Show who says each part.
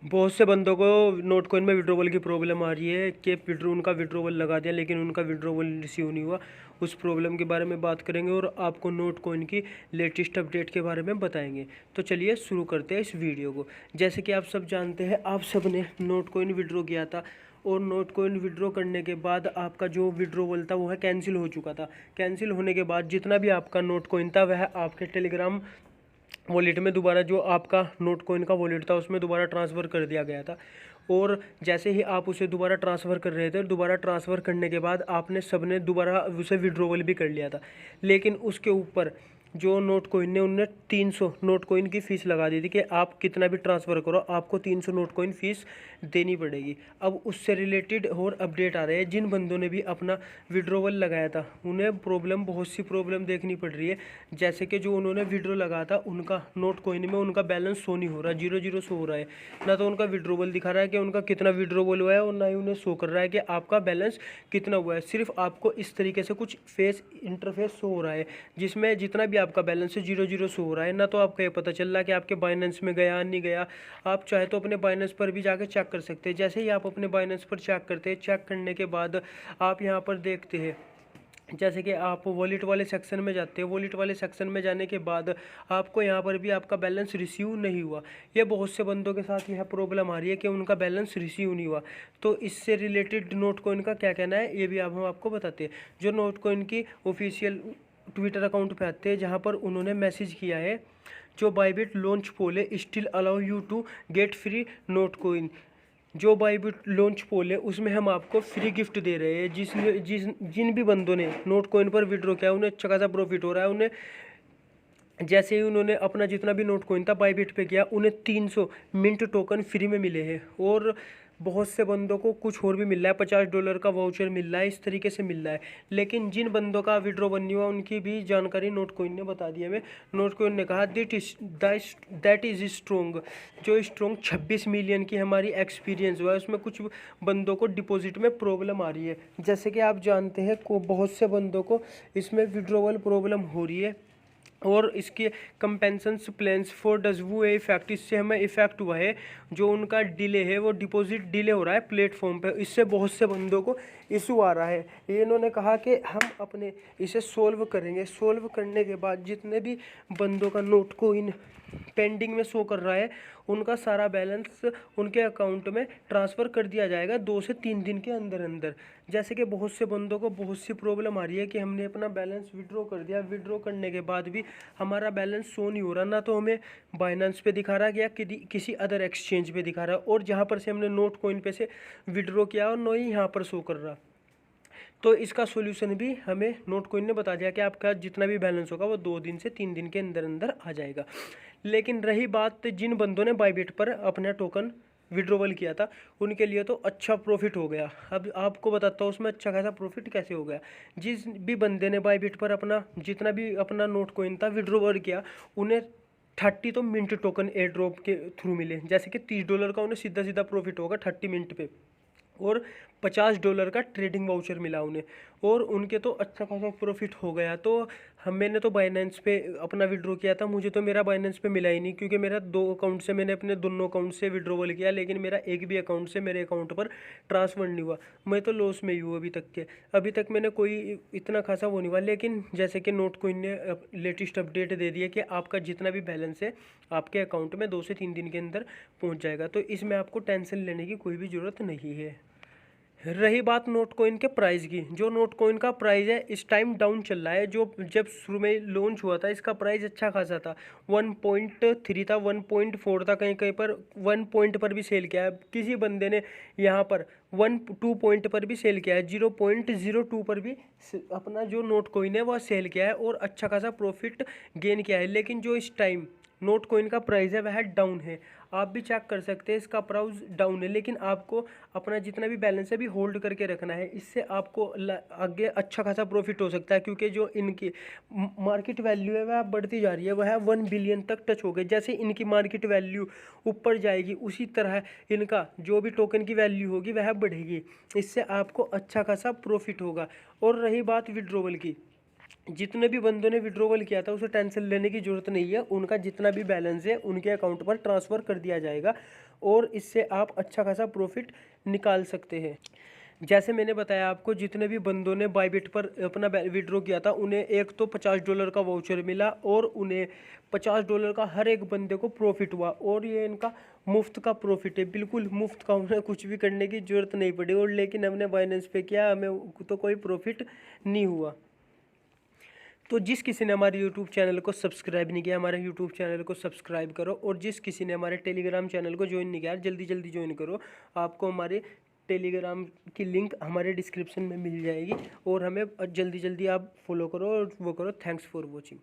Speaker 1: बहुत से बंदों को नोट कॉइन में विड्रॉवल की प्रॉब्लम आ रही है कि उनका विड्रॉवल लगा दिया लेकिन उनका विड्रॉवल रिसीव नहीं हुआ। उस प्रॉब्लम के बारे में बात करेंगे और आपको नोट कॉइन की लेटेस्ट अपडेट के बारे में बताएंगे। तो चलिए शुरू करते हैं इस वीडियो को। जैसे कि आप सब जानते हैं, आप सब ने नोट कॉइन विड्रॉ किया था और नोट कॉइन विड्रॉ करने के बाद आपका जो विड्रॉवल था वो है कैंसिल हो चुका था। कैंसिल होने के बाद जितना भी आपका नोट कॉइन था वह आपके टेलीग्राम वॉलेट में दोबारा, जो आपका नोट कॉइन का वॉलेट था उसमें दोबारा ट्रांसफ़र कर दिया गया था। और जैसे ही आप उसे दोबारा ट्रांसफ़र कर रहे थे, दोबारा ट्रांसफ़र करने के बाद आपने सबने दोबारा उसे विड्रॉवल भी कर लिया था। लेकिन उसके ऊपर जो नोट कॉइन ने उनने 300 नोट कॉइन की फ़ीस लगा दी थी कि आप कितना भी ट्रांसफ़र करो आपको 300 नोट कॉइन फ़ीस देनी पड़ेगी। अब उससे रिलेटेड और अपडेट आ रहे हैं। जिन बंदों ने भी अपना विड्रॉवल लगाया था उन्हें बहुत सी प्रॉब्लम देखनी पड़ रही है। जैसे कि जो उन्होंने विड्रॉ लगाया था उनका नोट कॉइन में उनका बैलेंस शो नहीं हो रहा, 0 शो हो रहा है। ना तो उनका विड्रॉवल दिखा रहा है कि उनका कितना विड्रॉवल हुआ है और ना ही उन्हें शो कर रहा है कि आपका बैलेंस कितना हुआ है। सिर्फ आपको इस तरीके से कुछ फेस इंटरफेस शो हो रहा है जिसमें जितना भी आपका बैलेंस है 0 शो हो रहा है। ना तो आपको ये पता चल रहा है कि आपके बाइनेंस में गया नहीं गया। आप चाहे तो अपने बाइनेंस पर भी जाकर चेक कर सकते हैं। जैसे ही आप अपने बाइनेंस पर चेक करते हैं, चेक करने के बाद आप यहाँ पर देखते हैं, जैसे कि आप वॉलेट वाले सेक्शन में जाते हैं। वॉलेट वाले सेक्शन में जाने के बाद आपको यहाँ पर भी आपका बैलेंस रिसीव नहीं हुआ। ये बहुत से बंदों के साथ यह प्रॉब्लम आ रही है कि उनका बैलेंस रिसीव नहीं हुआ। तो इससे रिलेटेड नोट कॉइन का क्या कहना है ये भी अब हम आपको बताते हैं। जो नोट कॉइन की ऑफिशियल ट्विटर अकाउंट पे आते हैं, जहाँ पर उन्होंने मैसेज किया है, जो बाइबिट लॉन्च पोल है still allow you to get free Notcoin. जो बाइबिट लॉन्च पोल है उसमें हम आपको फ्री गिफ्ट दे रहे हैं। जिन भी बंदों ने नोट कॉइन पर विड्रॉ किया उन्हें अच्छा खासा प्रॉफिट हो रहा है। उन्हें जैसे ही उन्होंने अपना जितना भी नोट कॉइन था बाइबिट पे किया, उन्हें 300 मिंट टोकन फ्री में मिले हैं। और बहुत से बंदों को कुछ और भी मिल रहा है, $50 का वाउचर मिल रहा है, इस तरीके से मिल रहा है। लेकिन जिन बंदों का विड्रॉ नहीं हुआ उनकी भी जानकारी नोट कॉइन ने बता दी हमें। नोट कॉइन ने कहा दैट इज़ स्ट्रोंग। जो स्ट्रोंग 26 मिलियन की हमारी एक्सपीरियंस हुआ है, उसमें कुछ बंदों को डिपॉजिट में प्रॉब्लम आ रही है। जैसे कि आप जानते हैं को बहुत से बंदों को इसमें विड्रॉवल प्रॉब्लम हो रही है और इसके कंपेंसेशन प्लान्स फॉर डज वो इफेक्ट, इससे हमें इफेक्ट हुआ है। जो उनका डिले है वो डिपॉजिट डिले हो रहा है प्लेटफॉर्म पे, इससे बहुत से बंदों को इशू आ रहा है। ये इन्होंने कहा कि हम अपने इसे सोल्व करेंगे। सोल्व करने के बाद जितने भी बंदों का नोट कोइन पेंडिंग में शो कर रहा है उनका सारा बैलेंस उनके अकाउंट में ट्रांसफ़र कर दिया जाएगा 2 से 3 दिन के अंदर अंदर। जैसे कि बहुत से बंदों को बहुत सी प्रॉब्लम आ रही है कि हमने अपना बैलेंस विड्रॉ कर दिया, विड्रॉ करने के बाद भी हमारा बैलेंस शो नहीं हो रहा। ना तो हमें बाइनेंस पे दिखा रहा है या किसी अदर एक्सचेंज पे दिखा रहा है, और जहाँ पर से हमने नोट कॉइन पे से विड्रॉ किया और ना ही यहाँ पर शो कर रहा। तो इसका सॉल्यूशन भी हमें नोट कॉइन ने बता दिया कि आपका जितना भी बैलेंस होगा वो 2 दिन से 3 दिन के अंदर अंदर आ जाएगा। लेकिन रही बात जिन बंदों ने बाइबिट पर अपना टोकन विड्रॉवल किया था उनके लिए तो अच्छा प्रॉफिट हो गया। अब आपको बताता हूँ उसमें अच्छा खासा प्रॉफिट कैसे हो गया। जिस भी बंदे ने बाइबिट पर अपना जितना भी अपना नोट कॉइन था विड्रॉवल किया, उन्हें 30 तो मिंट टोकन एयर ड्रॉप के थ्रू मिले। जैसे कि $30 का उन्हें सीधा सीधा प्रॉफिट होगा 30 मिनट पे, और $50 का ट्रेडिंग वाउचर मिला उन्हें, और उनके तो अच्छा खासा प्रॉफिट हो गया। तो मैंने तो बाइनेंस पे अपना विड्रॉ किया था, मुझे तो मेरा बाइनेंस पे मिला ही नहीं, क्योंकि मेरा 2 अकाउंट से मैंने अपने दोनों अकाउंट से विड्रॉवल किया लेकिन मेरा एक भी अकाउंट से मेरे अकाउंट पर ट्रांसफ़र नहीं हुआ। मैं तो लॉस में ही हूँ अभी तक मैंने कोई इतना खासा वो नहीं हुआ। लेकिन जैसे कि नोट कॉइन ने लेटेस्ट अपडेट दे दिया कि आपका जितना भी बैलेंस है आपके अकाउंट में 2 से 3 दिन के अंदर पहुँच जाएगा। तो इसमें आपको टेंशन लेने की कोई भी ज़रूरत नहीं है। रही बात नोट कॉइन के प्राइस की, जो नोट कॉइन का प्राइस है इस टाइम डाउन चल रहा है। जो जब शुरू में लॉन्च हुआ था इसका प्राइस अच्छा खासा था, 1.3 था, 1.4 था, कहीं कहीं पर 1 पॉइंट पर भी सेल किया है। किसी बंदे ने यहाँ पर 1-2 पॉइंट पर भी सेल किया है, 0.02 पर भी अपना जो नोट कॉइन है वह सेल किया है और अच्छा खासा प्रॉफिट गेन किया है। लेकिन जो इस टाइम नोट कॉइन का प्राइस है वह डाउन है। आप भी चेक कर सकते हैं, इसका प्राइस डाउन है। लेकिन आपको अपना जितना भी बैलेंस है भी होल्ड करके रखना है, इससे आपको आगे अच्छा खासा प्रॉफिट हो सकता है। क्योंकि जो इनकी मार्केट वैल्यू है वह बढ़ती जा रही है, वह 1 बिलियन तक टच हो गई। जैसे इनकी मार्केट वैल्यू ऊपर जाएगी उसी तरह इनका जो भी टोकन की वैल्यू होगी वह बढ़ेगी, इससे आपको अच्छा खासा प्रॉफिट होगा। और रही बात विड्रॉवल की, जितने भी बंदों ने विड्रॉवल किया था उसे टेंशन लेने की ज़रूरत नहीं है। उनका जितना भी बैलेंस है उनके अकाउंट पर ट्रांसफ़र कर दिया जाएगा और इससे आप अच्छा खासा प्रॉफिट निकाल सकते हैं। जैसे मैंने बताया आपको, जितने भी बंदों ने बायबिट पर अपना विड्रॉ किया था उन्हें एक तो $50 का वाउचर मिला और उन्हें $50 का हर एक बंदे को प्रॉफिट हुआ। और ये इनका मुफ्त का प्रॉफिट है, बिल्कुल मुफ्त का, उन्हें कुछ भी करने की ज़रूरत नहीं पड़ी। और लेकिन हमने बाइनेंस पे किया, हमें तो कोई प्रॉफिट नहीं हुआ। तो जिस किसी ने हमारे YouTube चैनल को सब्सक्राइब नहीं किया, हमारे YouTube चैनल को सब्सक्राइब करो। और जिस किसी ने हमारे टेलीग्राम चैनल को ज्वाइन नहीं किया, जल्दी जल्दी ज्वाइन करो। आपको हमारे टेलीग्राम की लिंक हमारे डिस्क्रिप्शन में मिल जाएगी और हमें जल्दी जल्दी आप फॉलो करो और वो करो। Thanks for watching.